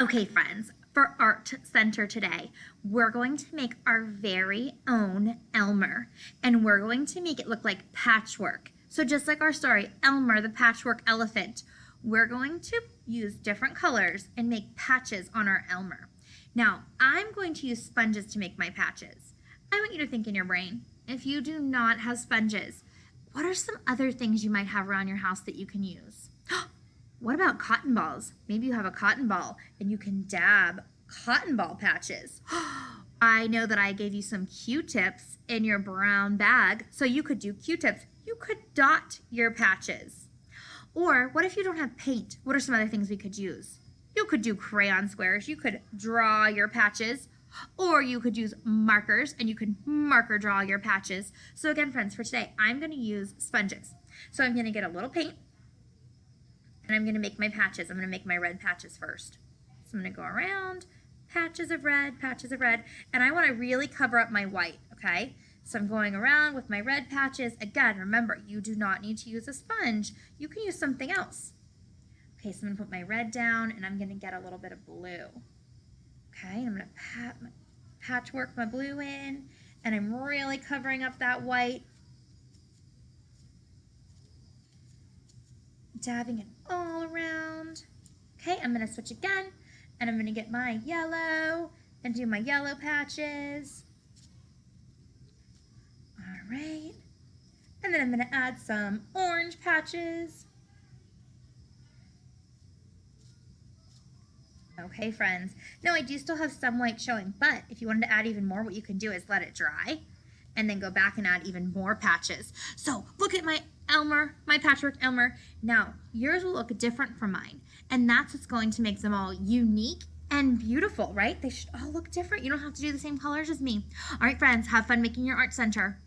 Okay, friends, for Art Center today, we're going to make our very own Elmer, and we're going to make it look like patchwork. So just like our story, Elmer the Patchwork Elephant, we're going to use different colors and make patches on our Elmer. Now, I'm going to use sponges to make my patches. I want you to think in your brain, if you do not have sponges, what are some other things you might have around your house that you can use? What about cotton balls? Maybe you have a cotton ball and you can dab cotton ball patches. I know that I gave you some Q-tips in your brown bag, so you could do Q-tips. You could dot your patches. Or what if you don't have paint? What are some other things we could use? You could do crayon squares. You could draw your patches. Or you could use markers and you could marker draw your patches. So again, friends, for today, I'm going to use sponges. So I'm going to get a little paint. And I'm going to make my patches. I'm going to make my red patches first. So I'm going to go around, patches of red, and I want to really cover up my white, okay? So I'm going around with my red patches. Again, remember, you do not need to use a sponge. You can use something else. Okay, so I'm going to put my red down, and I'm going to get a little bit of blue. Okay, I'm going to patchwork my blue in, and I'm really covering up that white. Dabbing it all around. Okay, I'm going to switch again, and I'm going to get my yellow and do my yellow patches. All right, and then I'm going to add some orange patches. Okay, friends, now I do still have some white showing, but if you wanted to add even more, what you can do is let it dry and then go back and add even more patches. So look at my Elmer, my patchwork Elmer. Now, yours will look different from mine, and that's what's going to make them all unique and beautiful, right? They should all look different. You don't have to do the same colors as me. All right, friends, have fun making your art center.